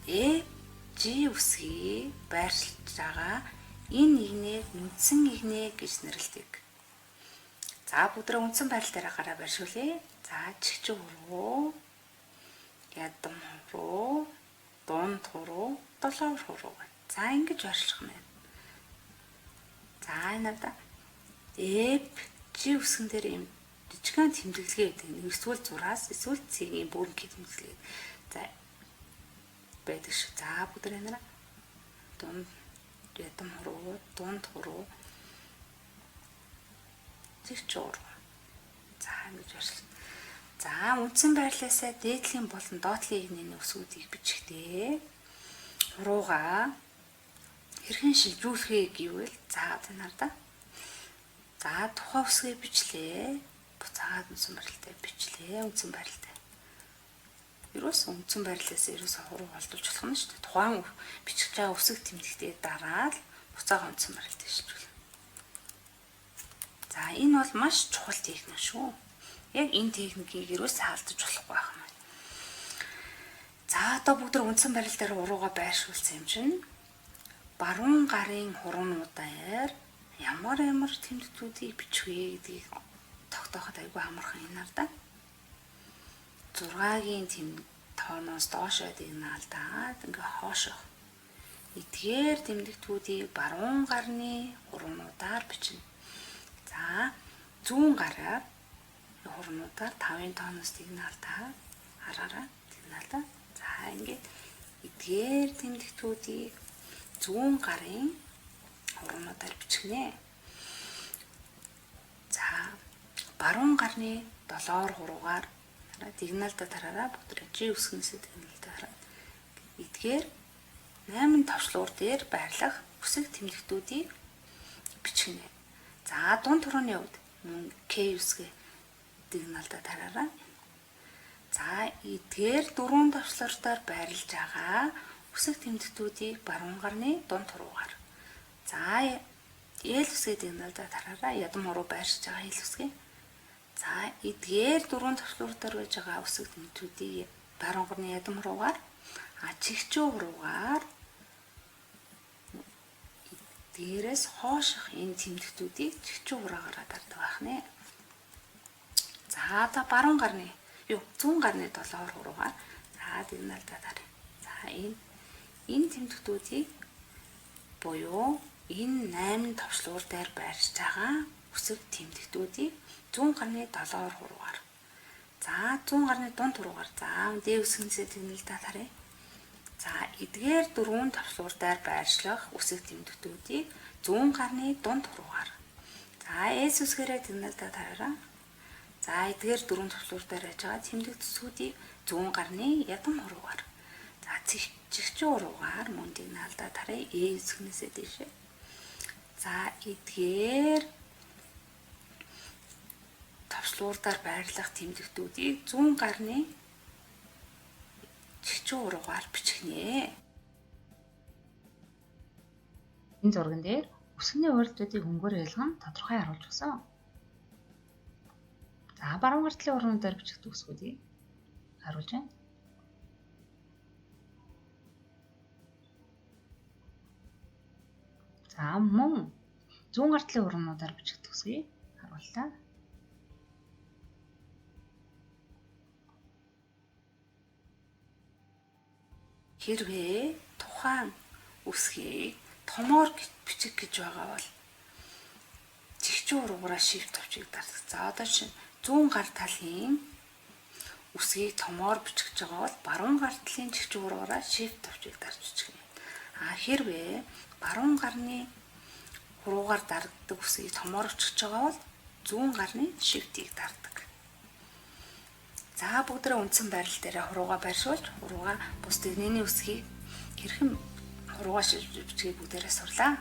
F, G үсгийг байршилж байгаа энэ игнийг үндсэн игнэ гэж нэрлэдэг. За бүгдрээ үндсэн байрал дээр гараа байршуулъя. За чигч хуруу, ядам хуруу, дунд хуруу, долоор хуруу. За ингэж байршлах нь байна. За энэ надаа F, G үсгэн дээр юм жижигхэн тэмдэглэгээ гэдэг нь эсвэл зураас эсвэл цэгийн бүрэн тэмдэглэгээ. За байдаг шүү. За бүгдрээ нараа дунд ядам хуруу, дунд хуруу, чигч хуруу. За ингэж байршлаа. За үндсэн байрлалаасаа дээдлийн болон доотлын игнэний үсгүүдийг бичихтэй. Хурууга хэрхэн шилжүүлэхээ гэвэл за одоо нардаа. За тухайн үсгээ бичлээ. Буцаад үндсэн байрлалтай бичлээ. Үндсэн байрлалтай. Ерөөс үндсэн байрлалаас ерөөс хуруу олдуулж болох нь шүү дээ. Тухайн бичих байгаа үсэг тэмдэгтээ дараад буцаага үндсэн байрлалтай шилжүүлнэ. За энэ бол маш чухал техник шүү. Яг энэ техникийг ерөөсөө алдаж болохгүй байх юм. За одоо бүгд үндсэн байрал дээр урууга байршуулсан юм чинь баруун гарын хуруунуудаар ямар тэмдэгтүүдийг бичих вэ гэдгийг тогтооход айгүй амархан энэ нар да. 6-гийн тооноос доошоо дигнаалдаад ингээ хоошоо. Эдгээр тэмдэгтүүдийг баруун гарны хуруунуудаар бичнэ. За зүүн гараар хуруунуудаар 5-ын тооноос дигнаалдаа хараараа дигнаалдаа. За ингээд эдгээр тэмдэгтүүдийг зүүн гарын хуруунуудаар бичгнэ. За баруун гарны 7 хуруугаар дигнаалдаа тараараа бүгд G үсгнээсээ дигнаалдаа хараад эдгээр 8 товчлуур дээр байрлах үсэг тэмдэгтүүдийг бичгнэ. За дунд хорооны хувьд K үсгээ дигнаалдаа тараараа. За эдгээр 4 товчлууртаар байрлаж байгаа үсэг тэмдэгтүүдийг баруун гарны дунд хуруугаар. За L үсгээ дигнаалдаа тараараа ядам хуруу байршиж байгаа L үсгээ. За эдгээр 4 товчлууртаар байж байгаа үсэг тэмдэгтүүдийг баруун гарны ядам хуруугаар чигчүү хуруугаар дээрээс хооших энэ тэмдэгтүүдийг чигчүү хуруугаараа дардаг байх нэ. За одоо баруун гарны зүүн гарны 7 хуруугаар за дигнаалдаа тарь. За энэ тэмдэгтүүдийг буюу энэ 8 товчлуур дээр байршиж байгаа үсэг тэмдэгтүүдийг зүүн гарны 7 хуруугаар. За зүүн гарны дунд хуруугаар за D үсгнээсээ дигнаалдаа тарь. За эдгээр 4 товчлуур дээр байршлах үсэг тэмдэгтүүдийг зүүн гарны дунд хуруугаар. За S үсгээрээ дигнаалдаа тарьраа. За эдгээр 4 товчлуур дээр байж байгаа тэмдэгтүүдийг зүүн гарны ядам хуруугаар. За чигчүү хуруугаар мөн дигнаалдаа тарья. E үсгнээсээ дэшээ. За эдгээр товчлуурдаар байрлах тэмдэгтүүдийг зүүн гарны чигчүү хуруугаар бичгнэ. Энэ зурган дээр үсгний урилдуудыг хөнгөөр ялган тодорхой харуулж өгсөн. За баруун гартлын хуруунуудаар бичигдэх үсгүүдийг харуулж байна. За мөн зүүн гартлын хуруунуудаар бичигдэх үсгийг харууллаа. Хэрвээ тухайн үсгийг томоор бичих гэж байгаа бол чигчүү хуруугаараа shift товчийг дардаг. За одоо чинь зүүн гар талын үсгийг томоор бичих гэж байгаа бол баруун гар талын чигчүү хуруугаараа shift товчийг дарж бичих юм. Хэрвээ баруун гарны хуруугаар дарагддаг үсгийг томоор бичих гэж байгаа бол зүүн гарны shift-ийг дардаг. За бүгдээ үндсэн байрал дээр хуруугаа байршуулж хуруугаа бус дэгнэний үсгийг хэрхэн хуруугаа шилжүүлж бичгийг бүгдээрээ сурлаа.